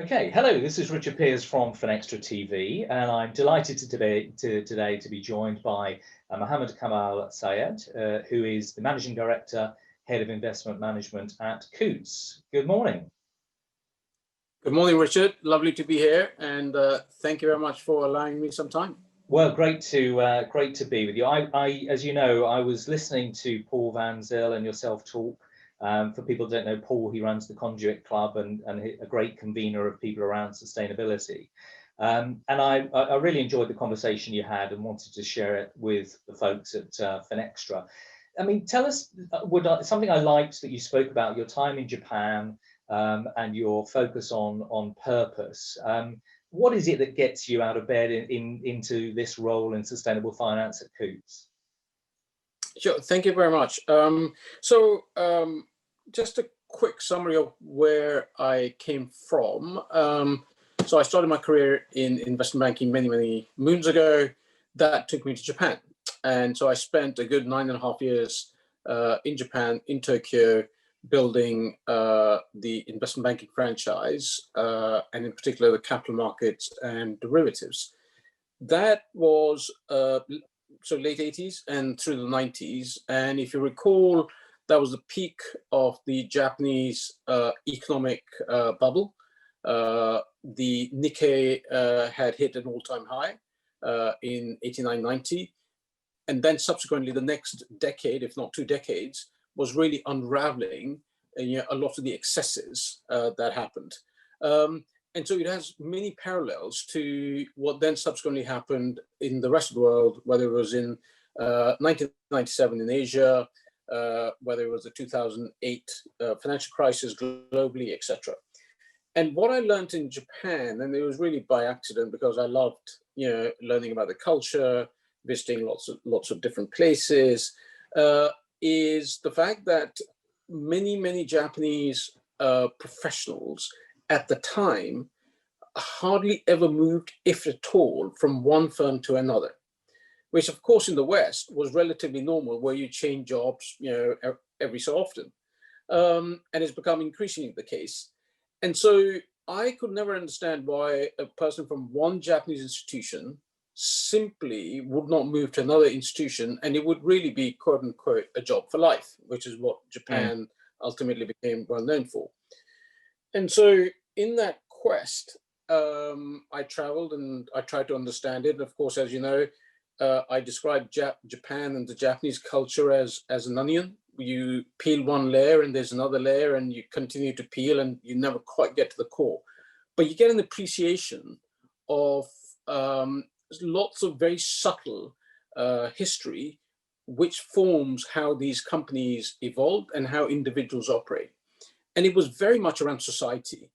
Okay, hello, this is Richard Pears from Finextra TV, and I'm delighted today to be joined by Mohammad Kamal Syed, who is the Managing Director, Head of Investment Management at Coutts. Good morning. Good morning, Richard. Lovely to be here, and thank you very much for allowing me some time. Well, great to be with you. As you know, I was listening to Paul Van Zyl and yourself talk. For people who don't know Paul, he runs the Conduit Club and a great convener of people around sustainability. And I really enjoyed the conversation you had and wanted to share it with the folks at Finextra. I mean, tell us, something I liked that you spoke about, your time in Japan and your focus on purpose. What is it that gets you out of bed into this role in sustainable finance at Coutts? Sure, thank you very much. Just a quick summary of where I came from. So I started my career in investment banking many moons ago. That took me to Japan. And so I spent a good 9.5 years in Japan, in Tokyo, building the investment banking franchise, and in particular the capital markets and derivatives. That was so late 80s and through the 90s. And if you recall, that was the peak of the Japanese economic bubble. The Nikkei had hit an all-time high in 89, 90. And then subsequently, the next decade, if not 2 decades, was really unraveling a lot of the excesses that happened. And so it has many parallels to what then subsequently happened in the rest of the world, whether it was in 1997 in Asia, whether it was the 2008 financial crisis globally, etc. And what I learned in Japan, and it was really by accident because I loved, learning about the culture, visiting lots of different places, is the fact that many Japanese professionals at the time hardly ever moved, if at all, from one firm to another, which of course in the West was relatively normal, where you change jobs, every so often, and it's become increasingly the case. And so I could never understand why a person from one Japanese institution simply would not move to another institution, and it would really be quote unquote a job for life, which is what Japan ultimately became well known for. And so in that quest, I traveled and I tried to understand it. Of course, as you know, I describe Japan and the Japanese culture as an onion. You peel one layer and there's another layer, and you continue to peel and you never quite get to the core. But you get an appreciation of lots of very subtle history, which forms how these companies evolved and how individuals operate. And it was very much around society.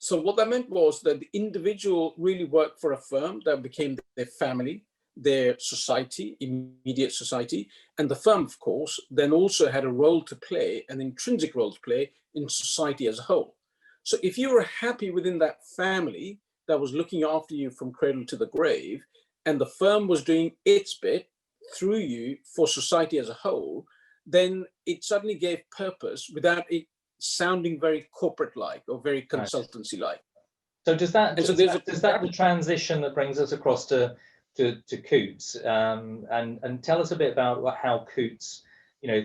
So what that meant was that the individual really worked for a firm that became their family, their society, immediate society. And the firm, of course, then also had a role to play, an intrinsic role to play in society as a whole. So if you were happy within that family that was looking after you from cradle to the grave, and the firm was doing its bit through you for society as a whole, then it suddenly gave purpose without it sounding very corporate-like or very consultancy-like. So does that the transition that brings us across to Coutts, and tell us a bit about how Coutts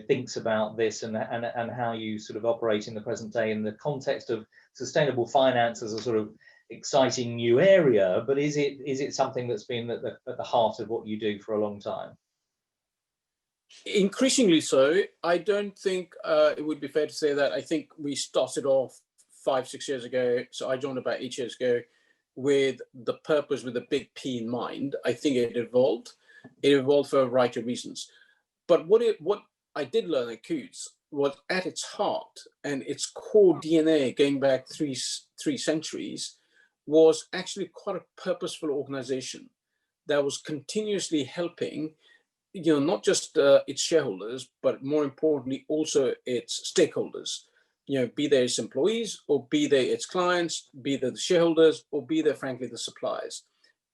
thinks about this and how you sort of operate in the present day in the context of sustainable finance as a sort of exciting new area, but is it something that's been at the heart of what you do for a long time? Increasingly so. I don't think it would be fair to say that. I think we started off 5-6 years ago. So I joined about 8 years ago with the purpose, with a big P in mind. I think it evolved. It evolved for a variety of reasons. But what I did learn at Coutts was at its heart and its core DNA, going back three centuries, was actually quite a purposeful organization that was continuously helping, not just its shareholders, but more importantly, also its stakeholders, be they its employees or be they its clients, be they the shareholders or be they, frankly, the suppliers.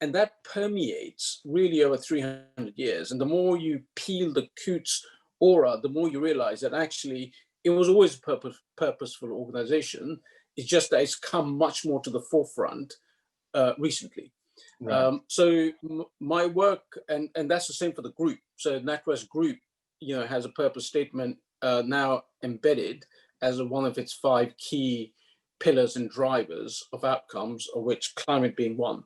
And that permeates really over 300 years. And the more you peel the Coutts aura, the more you realize that actually it was always a purposeful organization. It's just that it's come much more to the forefront recently. Right. So my work, and that's the same for the group. So NatWest Group, has a purpose statement now embedded as one of its 5 key pillars and drivers of outcomes, of which climate being one.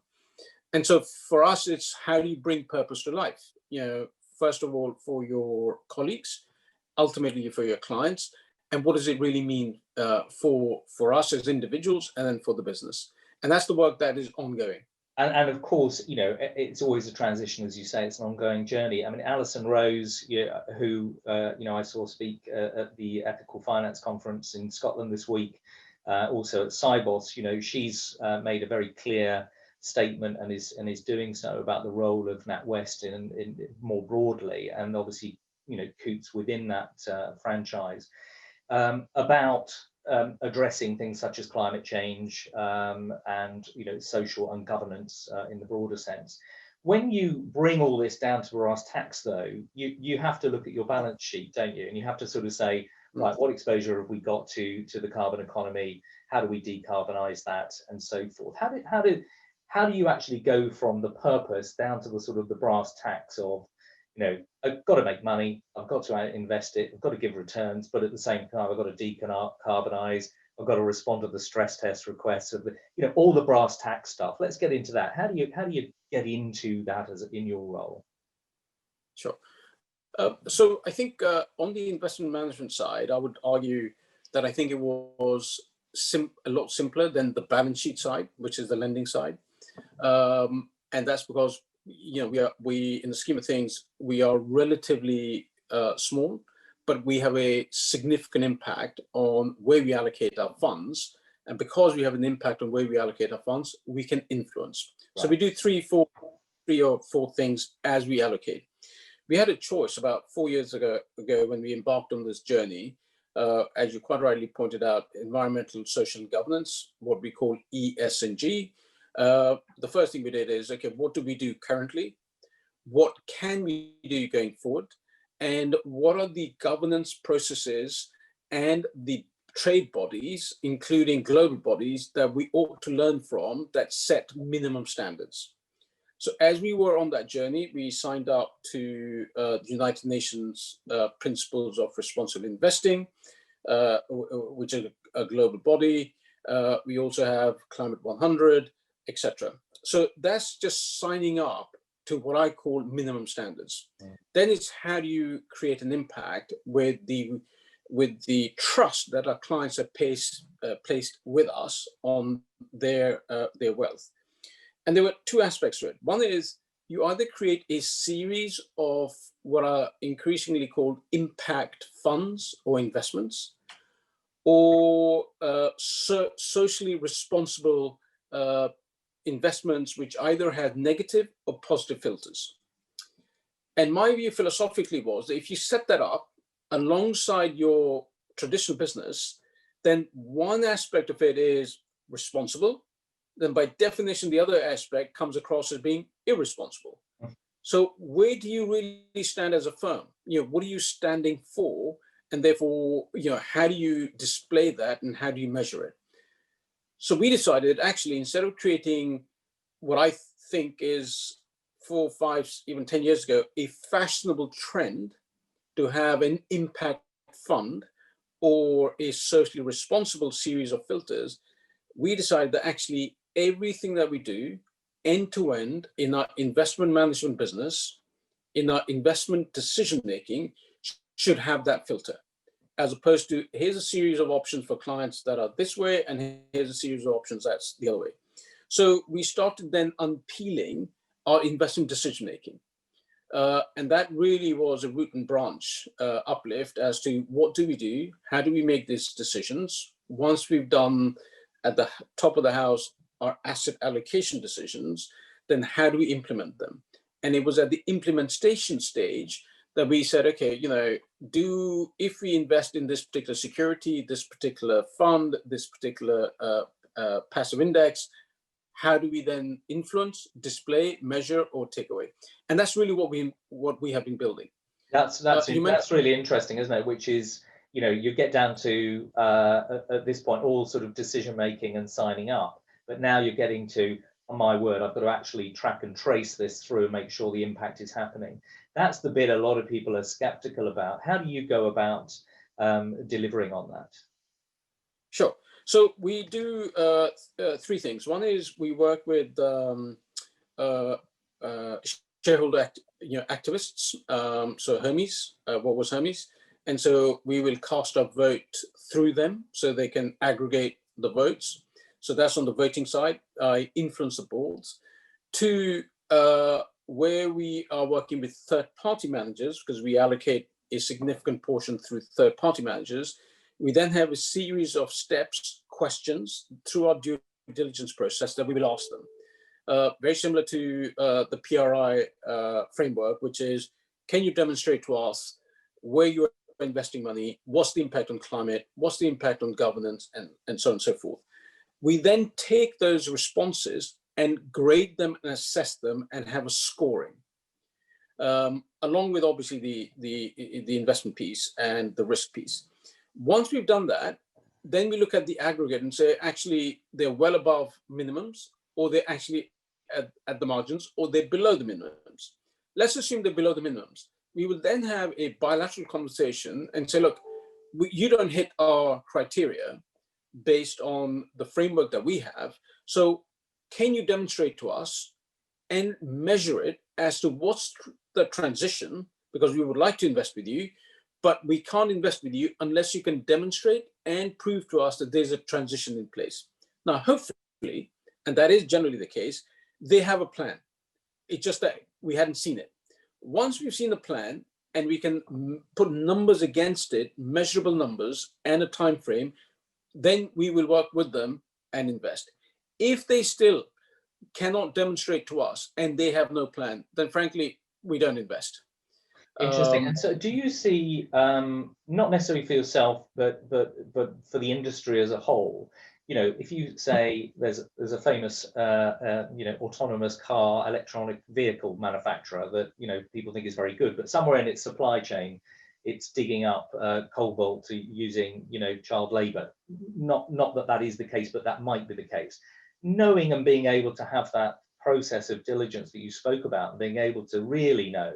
And so for us, it's how do you bring purpose to life? First of all, for your colleagues, ultimately for your clients, and what does it really mean for us as individuals, and then for the business. And that's the work that is ongoing. And of course, it's always a transition, as you say. It's an ongoing journey. I mean, Alison Rose, who I saw speak at the Ethical Finance Conference in Scotland this week, also at Cybos, she's made a very clear statement and is doing so about the role of NatWest in more broadly, and obviously, Coutts within that franchise, about addressing things such as climate change and social and governance in the broader sense. When you bring all this down to brass tacks, though, you have to look at your balance sheet, don't you? And you have to sort of say, right, what exposure have we got to the carbon economy? How do we decarbonize that, and so forth? How do you actually go from the purpose down to the sort of the brass tacks of, I've got to make money, I've got to invest it, I've got to give returns, but at the same time, I've got to decarbonize, I've got to respond to the stress test requests of the, all the brass tacks stuff. Let's get into that. How do you get into that in your role? Sure. So I think on the investment management side, I would argue that I think it was a lot simpler than the balance sheet side, which is the lending side, and that's because we in the scheme of things, we are relatively small, but we have a significant impact on where we allocate our funds. And because we have an impact on where we allocate our funds, we can influence. Right. So we do three or four things as we allocate. We had a choice about 4 years ago when we embarked on this journey. As you quite rightly pointed out, environmental, social, and governance, what we call ESG. The first thing we did is, okay, what do we do currently? What can we do going forward? And what are the governance processes and the trade bodies, including global bodies, that we ought to learn from that set minimum standards? So as we were on that journey, we signed up to the United Nations Principles of Responsible Investing, which is a global body. We also have Climate 100, etc. So that's just signing up to what I call minimum standards. Then it's how do you create an impact with the trust that our clients have placed with us on their wealth. And there were 2 aspects to it. One is you either create a series of what are increasingly called impact funds or investments, or socially responsible investments which either had negative or positive filters. And my view philosophically was that if you set that up alongside your traditional business, then one aspect of it is responsible, then by definition, the other aspect comes across as being irresponsible. So where do you really stand as a firm? What are you standing for? And therefore, how do you display that and how do you measure it? So we decided, actually, instead of creating what I think is 4, 5, even 10 years ago, a fashionable trend to have an impact fund or a socially responsible series of filters, we decided that actually everything that we do end to end in our investment management business, in our investment decision making, should have that filter, as opposed to here's a series of options for clients that are this way, and here's a series of options that's the other way. So we started then unpeeling our investment decision making. And that really was a root and branch uplift as to what do we do, how do we make these decisions. Once we've done at the top of the house our asset allocation decisions, then how do we implement them? And it was at the implementation stage that we said, okay, if we invest in this particular security, this particular fund, this particular passive index, how do we then influence, display, measure, or take away? And that's really what we have been building. That's really interesting, isn't it? Which is, you know, you get down to at this point all sort of decision making and signing up, but now you're getting to, oh my word, I've got to actually track and trace this through and make sure the impact is happening. That's the bit a lot of people are skeptical about. How do you go about delivering on that? Sure. So we do three things. One is we work with shareholder activists. So Hermes, what was Hermes? And so we will cast a vote through them so they can aggregate the votes. So that's on the voting side. I influence the boards. Two, where we are working with third-party managers, because we allocate a significant portion through third-party managers, we then have a series of steps, questions through our due diligence process that we will ask them. Very similar to the PRI framework, which is, can you demonstrate to us where you are investing money, what's the impact on climate, what's the impact on governance, and so on and so forth. We then take those responses and grade them and assess them and have a scoring, along with obviously the investment piece and the risk piece. Once we've done that, then we look at the aggregate and say, actually, they're well above minimums, or they're actually at the margins, or they're below the minimums. Let's assume they're below the minimums. We will then have a bilateral conversation and say, look, you don't hit our criteria based on the framework that we have. So can you demonstrate to us and measure it as to what's the transition, because we would like to invest with you, but we can't invest with you unless you can demonstrate and prove to us that there's a transition in place. Now, hopefully, and that is generally the case, they have a plan. It's just that we hadn't seen it. Once we've seen the plan and we can put numbers against it, measurable numbers and a time frame, then we will work with them and invest. If they still cannot demonstrate to us and they have no plan, then frankly, we don't invest. Interesting. And so do you see, not necessarily for yourself, but for the industry as a whole, you know, if you say there's a famous, you know, autonomous car, electronic vehicle manufacturer that, you know, people think is very good, but somewhere in its supply chain, it's digging up cobalt using, you know, child labor. Not that that is the case, but that might be the case. Knowing and being able to have that process of diligence that you spoke about, and being able to really know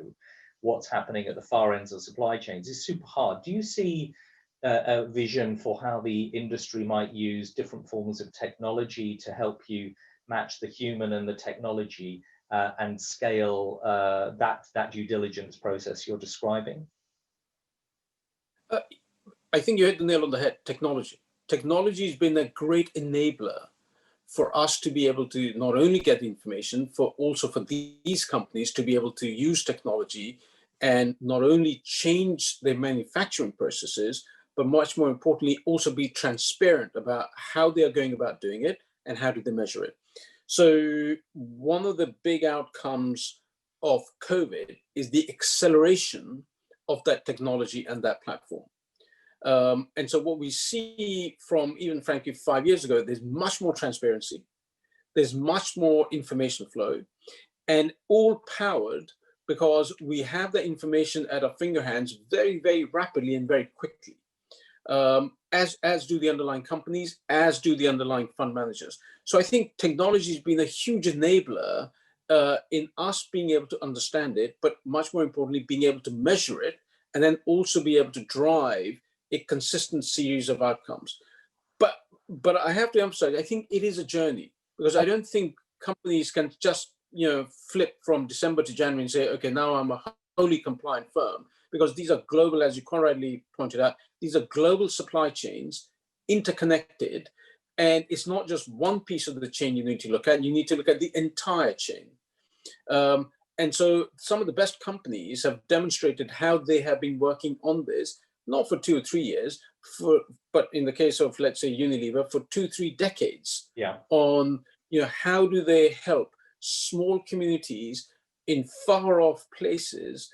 what's happening at the far ends of supply chains is super hard. Do you see a vision for how the industry might use different forms of technology to help you match the human and the technology and scale that due diligence process you're describing? I think you hit the nail on the head. Technology has been a great enabler for us to be able to not only get the information, for also for these companies to be able to use technology and not only change their manufacturing processes, but much more importantly, also be transparent about how they are going about doing it and how do they measure it. So one of the big outcomes of COVID is the acceleration of that technology and that platform. And so what we see from even frankly 5 years ago, there's much more transparency, there's much more information flow, and all powered because we have the information at our finger hands very, very rapidly and very quickly, as do the underlying companies, as do the underlying fund managers. So I think technology has been a huge enabler in us being able to understand it, but much more importantly, being able to measure it, and then also be able to drive a consistent series of outcomes. But I have to emphasize, I think it is a journey, because I don't think companies can just, you know, flip from December to January and say, okay, now I'm a wholly compliant firm, because these are global, as you quite rightly pointed out, these are global supply chains, interconnected, and it's not just one piece of the chain you need to look at, you need to look at the entire chain. And so some of the best companies have demonstrated how they have been working on this, not for 2 or 3 years, but in the case of, let's say, Unilever, for 2-3 decades. Yeah. On, you know, how do they help small communities in far off places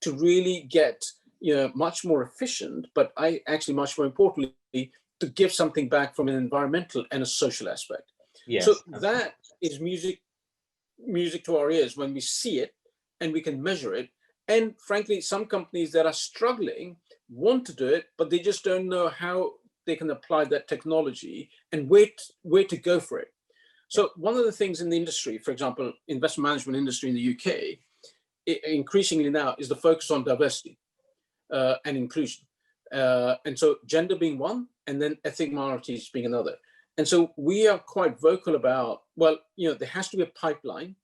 to really get, you know, much more efficient, but actually much more importantly, to give something back from an environmental and a social aspect. Yes, so absolutely. That is music to our ears when we see it and we can measure it. And frankly, some companies that are struggling want to do it, but they just don't know how they can apply that technology and where to go for it. So one of the things in the industry, for example, investment management industry in the UK, increasingly now is the focus on diversity and inclusion. And so gender being one, and then ethnic minorities being another. And so we are quite vocal about, well, there has to be a pipeline.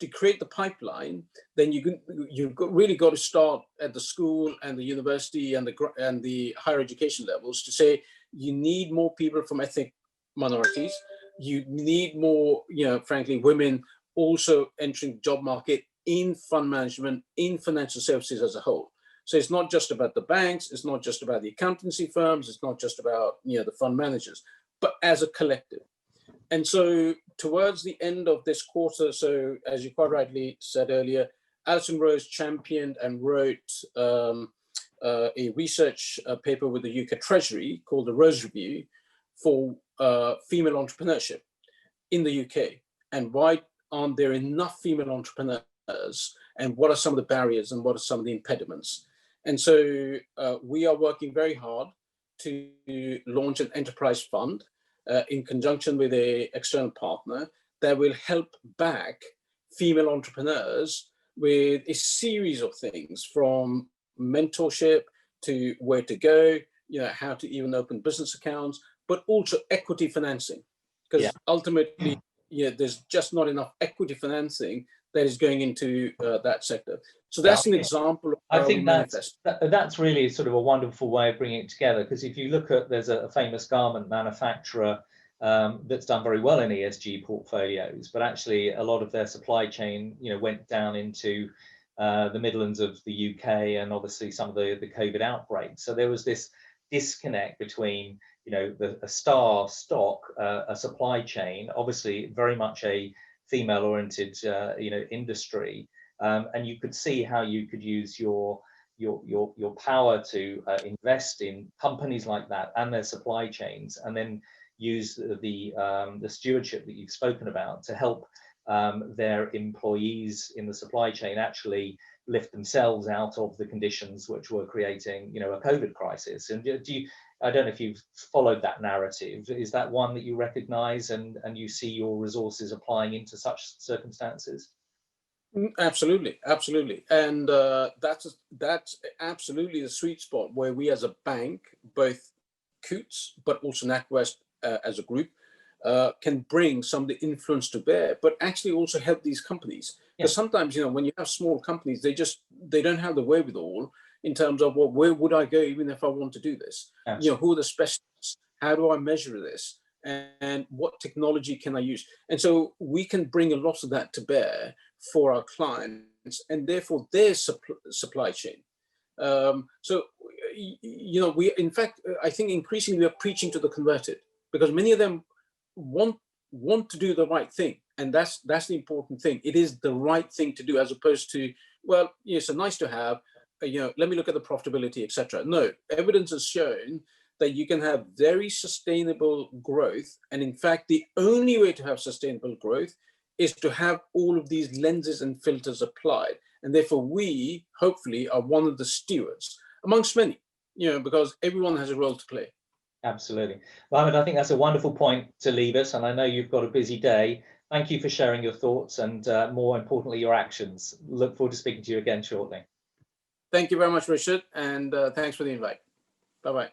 To create the pipeline, then you've really got to start at the school and the university and the higher education levels to say you need more people from ethnic minorities. You need more, frankly, women also entering the job market in fund management, in financial services as a whole. So it's not just about the banks, it's not just about the accountancy firms, it's not just about the fund managers, but as a collective. And so towards the end of this quarter, so as you quite rightly said earlier, Alison Rose championed and wrote a research paper with the UK Treasury called the Rose Review for female entrepreneurship in the UK. And why aren't there enough female entrepreneurs? And what are some of the barriers and what are some of the impediments? And so we are working very hard to launch an enterprise fund in conjunction with an external partner that will help back female entrepreneurs with a series of things, from mentorship to where to go, how to even open business accounts, but also equity financing. Because ultimately, there's just not enough equity financing that is going into that sector. So that's an example of how I think we that's really sort of a wonderful way of bringing it together, because if you look at, there's a famous garment manufacturer that's done very well in ESG portfolios, but actually a lot of their supply chain, went down into the Midlands of the UK, and obviously some of the COVID outbreaks. So there was this disconnect between, a star stock, a supply chain, obviously very much a female-oriented, industry, and you could see how you could use your power to invest in companies like that and their supply chains, and then use the stewardship that you've spoken about to help their employees in the supply chain actually lift themselves out of the conditions which were creating, a COVID crisis. And I don't know if you've followed that narrative. Is that one that you recognise and you see your resources applying into such circumstances? Absolutely, and that's absolutely the sweet spot where we as a bank, both Coutts but also NatWest as a group, can bring some of the influence to bear, but actually also help these companies. Because sometimes, when you have small companies, they don't have the wherewithal in terms of, well, where would I go even if I want to do this? Absolutely. Who are the specialists? How do I measure this? And what technology can I use? And so we can bring a lot of that to bear for our clients and therefore their supply chain. So, we, in fact, I think increasingly we're preaching to the converted, because many of them want to do the right thing. And that's the important thing. It is the right thing to do, as opposed to, well, it's a nice to have, let me look at the profitability, etc. No, evidence has shown that you can have very sustainable growth. And in fact, the only way to have sustainable growth is to have all of these lenses and filters applied. And therefore, we hopefully are one of the stewards amongst many, because everyone has a role to play. Absolutely. Mohammad, I think that's a wonderful point to leave us. And I know you've got a busy day. Thank you for sharing your thoughts and more importantly, your actions. Look forward to speaking to you again shortly. Thank you very much, Richard. And thanks for the invite. Bye-bye.